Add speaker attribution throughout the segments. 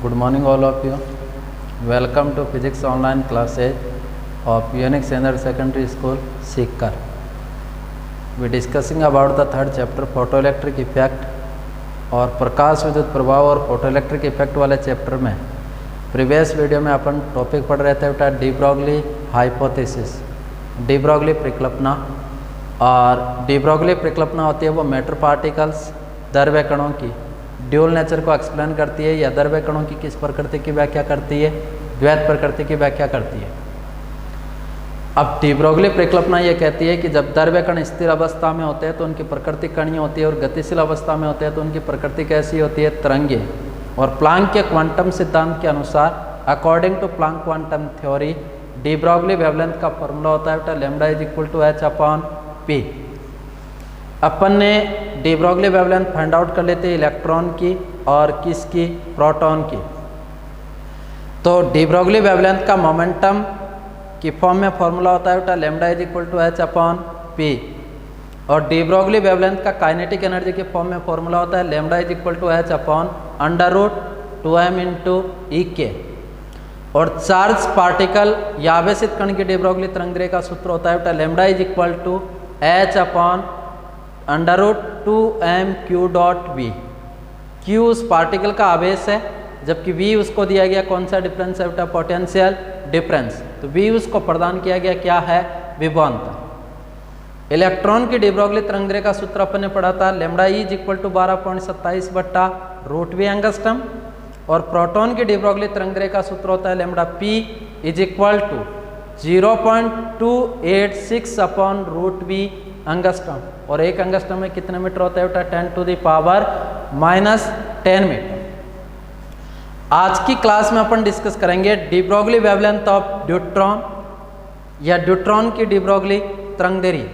Speaker 1: Good morning all of you. Welcome to physics online classes of Unix Senior Secondary School, Sikar. We are discussing about the third chapter photoelectric effect और प्रकाश विद्युत प्रभाव और photoelectric effect वाले chapter में previous video में अपन topic पढ़ रहे थे बेटा de Broglie hypothesis, de Broglie परिकल्पना। और डी ब्रॉगली परिकल्पना होती है वो मैटर पार्टिकल्स द्रव्य कणों की ड्यूल नेचर को एक्सप्लेन करती है या द्रव्य कणों की किस प्रकृति की व्याख्या करती है, द्वैत प्रकृति की व्याख्या करती है। अब डी ब्रॉगली परिकल्पना ये कहती है कि जब द्रव्य कण स्थिर अवस्था में होते हैं तो उनकी प्रकृति कणीय होती है और गतिशील अवस्था में होते हैं तो उनकी प्रकृति कैसी होती है, तरंगीय। और प्लांक के क्वांटम सिद्धांत के अनुसार according to Planck quantum theory de Broglie wavelength का फॉर्मूला होता है lambda is equal to H upon p. अपन ने de Broglie wavelength find out कर लेते हैं इलेक्ट्रॉन की और किसकी, प्रोटॉन की। तो डी ब्रॉगली वेवलेंथ का मोमेंटम की फॉर्म में फॉर्मूला होता है lambda is equal to H upon p. और डी ब्रॉगली वेवलेंथ का काइनेटिक एनर्जी के फॉर्म में फॉर्मूला होता है lambda is equal to H upon under root 2m into E के। और चार्ज पार्टिकल या आवेशित कण की डी ब्रॉगली तरंग का सूत्र होता है lambda is equal to H upon under root 2m Q dot V. Q उस पार्टिकल का आवेश है जबकि v उसको दिया गया कौन सा डिफरेंस है बेटा, पोटेंशियल डिफरेंस। तो v उसको प्रदान किया गया क्या है, विभवांतर। इलेक्ट्रॉन की डी ब्रॉगली तरंग का सूत्र अपन ने पढ़ा था लैम्डा इज इक्वल टू 12.27 बट्टा रूट वी एंगस्ट्रम। और प्रोटॉन की डी ब्रॉगली तरंग का सूत्र होता है lambda p is equal to 0.286 upon root V angstrom. और एक एंगस्ट्रम में कितने मीटर होता है बेटा, 10 टू द पावर -10 मीटर। आज की क्लास में अपन डिस्कस करेंगे de Broglie wavelength of deuteron या ड्यूट्रॉन की डी ब्रॉगली तरंगदैर्घ्य।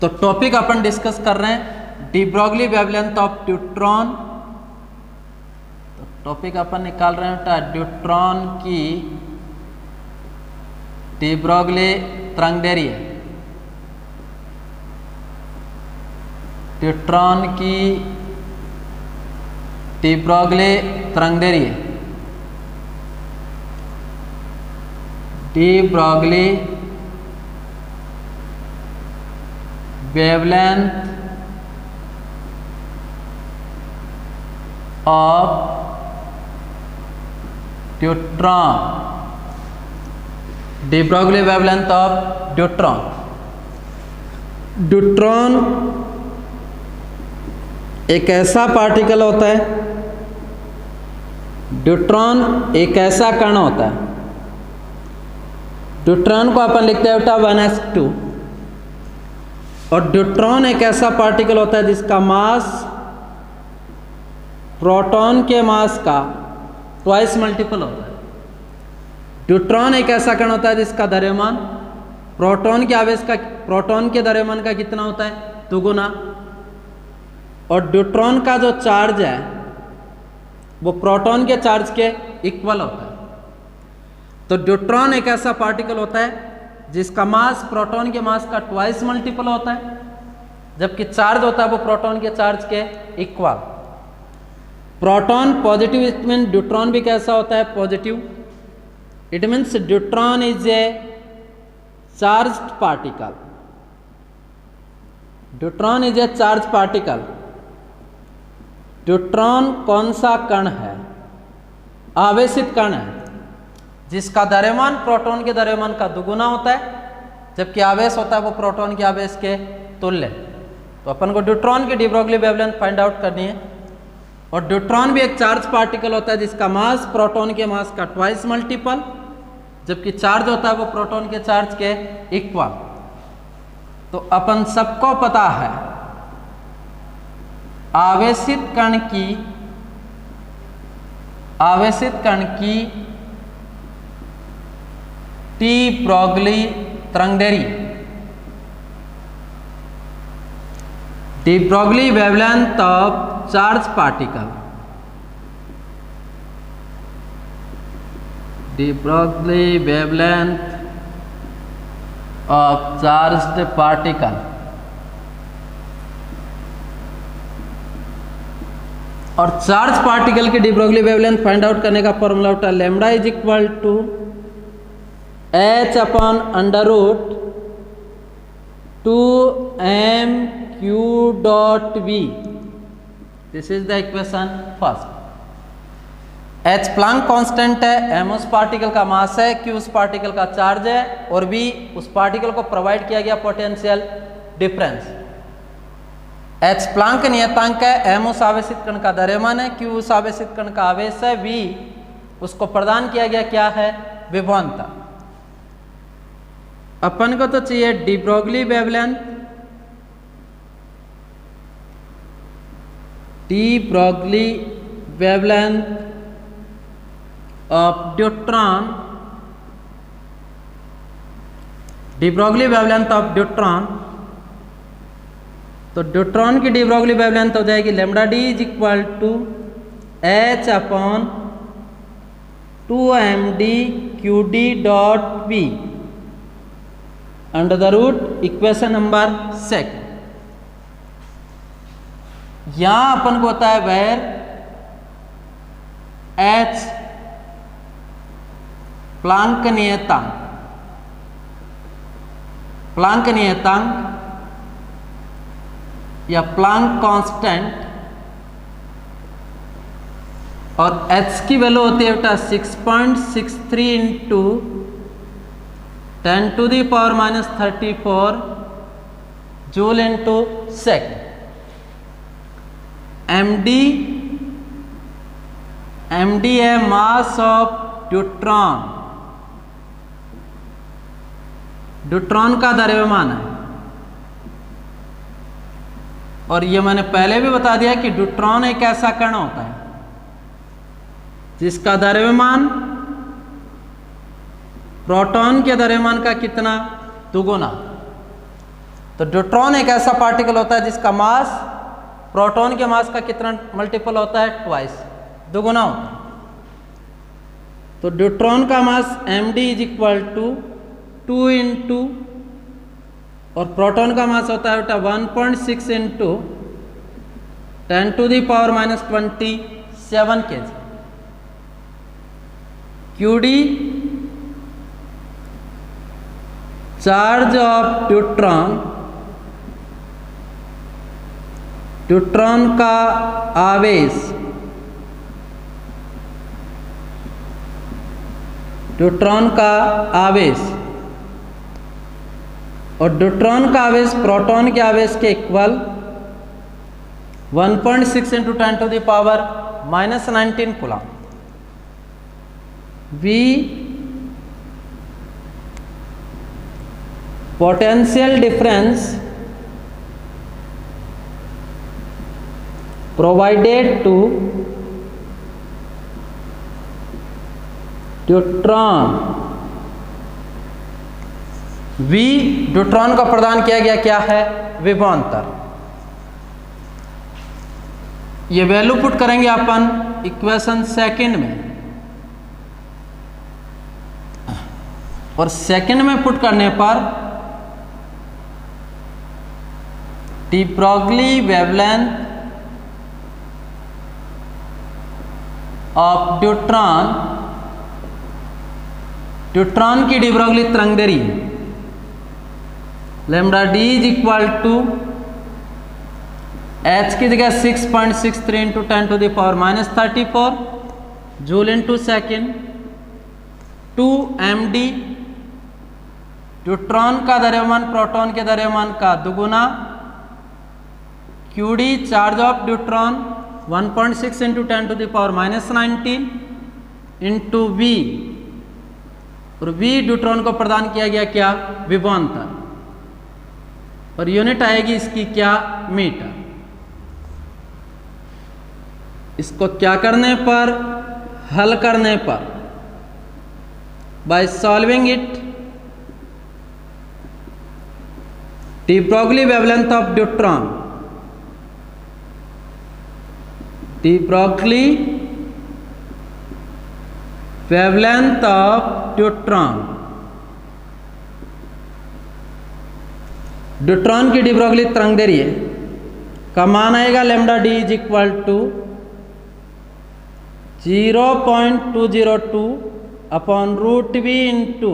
Speaker 1: तो टॉपिक अपन डिस्कस कर रहे हैं de Broglie wavelength of deuteron. तो टॉपिक अपन निकाल रहे हैं ड्यूट्रॉन की डी ब्रॉगली तरंगदैर्घ्य। ड्यूट्रॉन की डी ब्रॉगली तरंगदैर्घ्य, de Broglie wavelength of deuteron, de Broglie wavelength of deuteron. Deuteron एक ऐसा पार्टिकल होता है, ड्यूट्रॉन एक ऐसा कण होता है। ड्यूट्रॉन को अपन लिखते हैं बेटा 1s2। और ड्यूट्रॉन एक ऐसा पार्टिकल होता है जिसका मास प्रोटॉन के मास का ट्वाइस मल्टीपल होता है। ड्यूट्रॉन एक ऐसा कण होता है जिसका द्रव्यमान प्रोटॉन के आवेश का, प्रोटॉन के द्रव्यमान का कितना होता है, दुगुना। और ड्यूट्रॉन का जो चार्ज है वो प्रोटॉन के चार्ज के इक्वल होता है। तो ड्यूट्रॉन एक ऐसा पार्टिकल होता है जिसका मास प्रोटॉन के मास का ट्वाइस मल्टीपल होता है जबकि चार्ज होता है वो प्रोटॉन के चार्ज के equal. Proton positive, it mean deuteron भी कैसा होता है, positive. It means deuteron is a charged particle. Deuteron is a charge particle. Deuteron कौन सा कण है, आवेशित कण है जिसका द्रव्यमान प्रोटॉन के द्रव्यमान का दुगुना होता है जबकि आवेश होता है वो प्रोटॉन के आवेश के तुल्य। तो अपन को ड्यूट्रॉन की de Broglie wavelength find out करनी है। और ड्यूट्रॉन भी एक चार्ज पार्टिकल होता है जिसका मास प्रोटॉन के मास का ट्वाइस मल्टीपल जबकि चार्ज होता है वो प्रोटॉन के चार्ज के इक्वल। तो अपन सबको पता है आवेशित कण की डी ब्रॉगली तरंगदैर्घ्य, de Broglie wavelength of charge particle, de Broglie wavelength of charged particle और चार्ज पार्टिकल की de Broglie wavelength find out करने का फॉर्मूला होता है lambda is equal to h upon under root 2m/q dot v। This is the equation first. h Planck constant है, m उस particle का mass है, q उस पार्टिकल का चार्ज है और v उस पार्टिकल को प्रोवाइड किया गया पोटेंशियल डिफरेंस। h प्लैंक नियतांक है, m उस आवेशित कण का द्रव्यमान है, q उस आवेशित कण का आवेश है, v उसको प्रदान किया गया क्या है, विभवांतर। अपन को तो चाहिए de Broglie wavelength, de Broglie wavelength of deuteron, de Broglie wavelength of deuteron. तो ड्यूट्रॉन की डी ब्रोगली वेवलेंथ हो जाएगी lambda D is equal to h upon 2md/qd dot v under the root equation number second. यहां अपन को होता है where h Planck नियतांक, प्लैंक नियतांक या प्लैंक कांस्टेंट और h की वैल्यू होती है बेटा 6.63 into 10 to the power minus 34 joule into second. md है मास ऑफ ड्यूट्रॉन, ड्यूट्रॉन का द्रव्यमान है। और ये मैंने पहले भी बता दिया कि ड्यूट्रॉन एक ऐसा कण होता है जिसका द्रव्यमान प्रोटॉन के द्रव्यमान का कितना, दुगुना। तो ड्यूट्रॉन एक ऐसा पार्टिकल होता है जिसका मास प्रोटॉन के मास का कितना मल्टीपल होता है, ट्वाइस, दुगुना होता है। तो ड्यूट्रॉन का mass md is equal to 2 into और प्रोटॉन का मास होता है बेटा 1.6 into 10 to the power minus 27 kg। qd charge of deuteron, deuteron का आवेश, ड्यूट्रॉन का आवेश और ड्यूट्रॉन का आवेश प्रोटॉन के आवेश के equal 1.6 into 10 to the power minus 19 coulomb. v potential difference provided to deuteron, v deuteron को प्रदान किया गया क्या है, विभवांतर। ये वैल्यू पुट करेंगे अपन इक्वेशन सेकंड में और सेकंड में पुट करने पर de Broglie wavelength of deuteron, deuteron की डी ब्रोगली तरंगदैर्घ्य lambda D is equal to h की जगह 6.63 into 10 to the power minus 34 joule into second. 2md deuteron का द्रव्यमान प्रोटॉन के द्रव्यमान का दुगुना, qd charge of deuteron 1.6 into 10 to the power minus 19 into v और v ड्यूट्रॉन को प्रदान किया गया क्या, विभवांतर और यूनिट आएगी इसकी क्या, मीटर। इसको क्या करने पर, हल करने पर by solving it de Broglie wavelength of deuteron, de Broglie wavelength of deuteron, deuteron की डी ब्रोगली तरंगदैर्घ्य का मान आएगा lambda D is equal to 0.202 upon root v into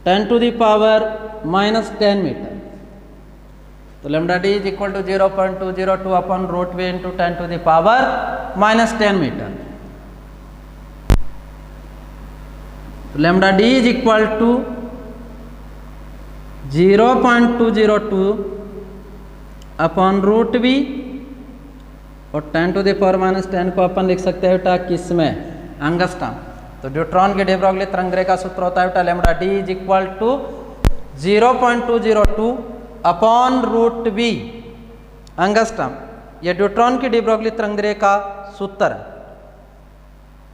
Speaker 1: 10 to the power minus 10 metre. तो lambda D is equal to 0.202 upon root v into 10 to the power minus 10 metre. तो lambda D is equal to 0.202 upon root V और 10 to the power minus 10 को अपन लिख सकते हैं बेटा किस में, एंगस्ट्रॉम। तो ड्यूट्रॉन के डी ब्रोगली तरंग रेखा सूत्र होता है बेटा lambda D is equal to 0.202 upon root we angstrom. ये ड्यूट्रॉन की डी ब्रोगली तरंग रेखा सूत्र है,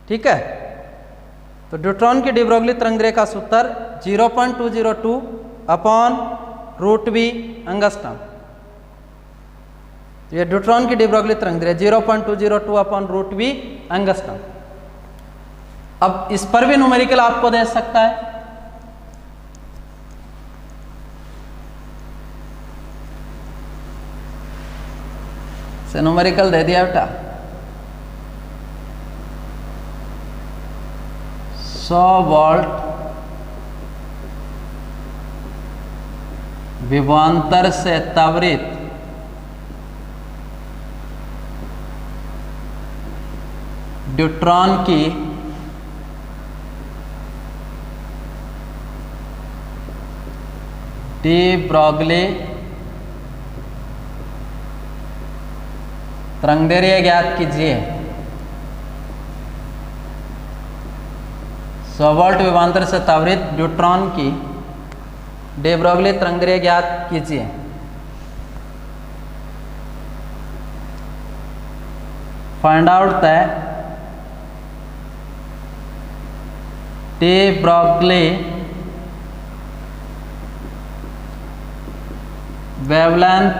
Speaker 1: ठीक है। तो ड्यूट्रॉन की डी ब्रोगली तरंग रेखा सूत्र 0.202 अपॉन रूट वी एंगस्ट्रॉम। ये ड्यूट्रॉन की डी ब्रोगली तरंग रेखा 0.202 अपॉन रूट वी एंगस्ट्रॉम। अब इस पर भी न्यूमेरिकल आपको दे सकता है। से न्यूमेरिकल दे दिया बेटा 100 वोल्ट विभवांतर से त्वरित ड्यूट्रॉन की डी ब्रोगली तरंगदैर्घ्य ज्ञात कीजिए। 100 वोल्ट विभवांतर से त्वरित ड्यूट्रॉन की डी ब्रोगली तरंगदैर्घ्य ज्ञात कीजिए। Find out the de Broglie wavelength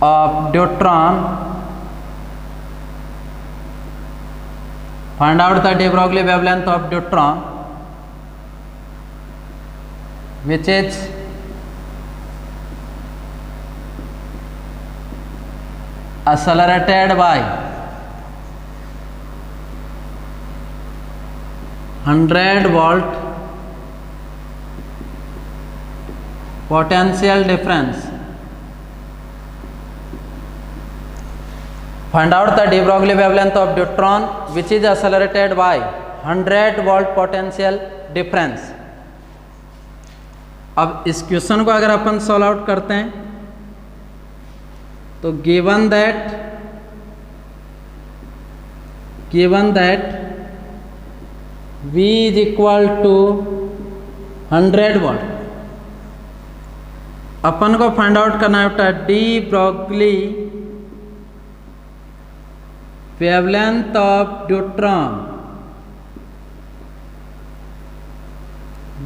Speaker 1: of deuteron, find out the de Broglie wavelength of deuteron which is accelerated by 100 volt potential difference। Find out the de Broglie wavelength of deuteron which is accelerated by 100 volt potential difference। अब इस question को अगर अपन solve out करते हैं तो given that V is equal to 100 volt, अपन को find out करना है बेटा de Broglie wavelength of deuteron.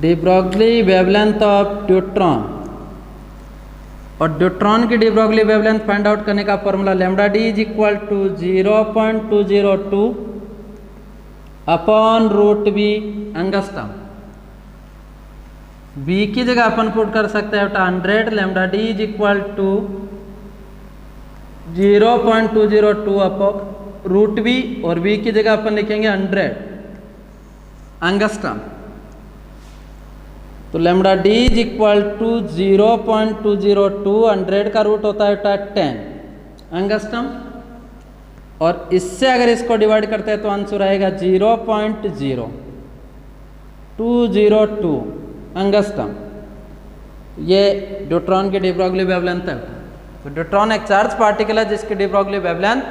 Speaker 1: De Broglie wavelength of deuteron और ड्यूट्रॉन की de Broglie wavelength find out करने का formula lambda D is equal to 0.202 upon root we angstrom. V की जगह अपन पुट कर सकते हैं बेटा 100 lambda D is equal to 0.202 upon root V और V की जगह अपन लिखेंगे 100 एंगस्ट्रॉम। तो lambda D is equal to 0.202, 100 का रूट होता है बेटा 10 एंगस्ट्रॉम और इससे अगर इसको डिवाइड करते हैं तो आंसर आएगा 0.0202 एंगस्ट्रॉम। ये ड्यूट्रॉन की डी ब्रोगली वेवलेंथ है। तो ड्यूट्रॉन एक चार्ज पार्टिकल है जिसकी de Broglie wavelength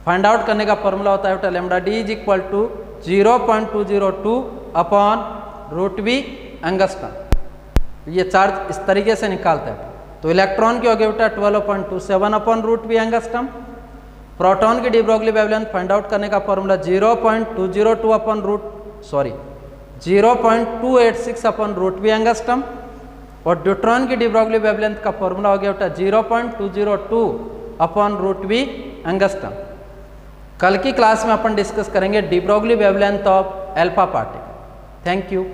Speaker 1: find out करने का फॉर्मूला होता है lambda D is equal to 0.202 upon root we angstrom. ये चार्ज इस तरीके से निकालता है। तो इलेक्ट्रॉन की होगी बेटा 12.27 upon root we angstrom. Proton की de Broglie wavelength find out करने का formula 0.202 upon 0.286 upon root we angstrom और ड्यूट्रॉन की डी ब्रोगली वेवलेंथ का फॉर्मूला हो गया बेटा 0.202 अपॉन रूट वी एंगस्ट्रॉम। कल की क्लास में अपन डिस्कस करेंगे D Broglie wavelength of alpha particle. Thank you.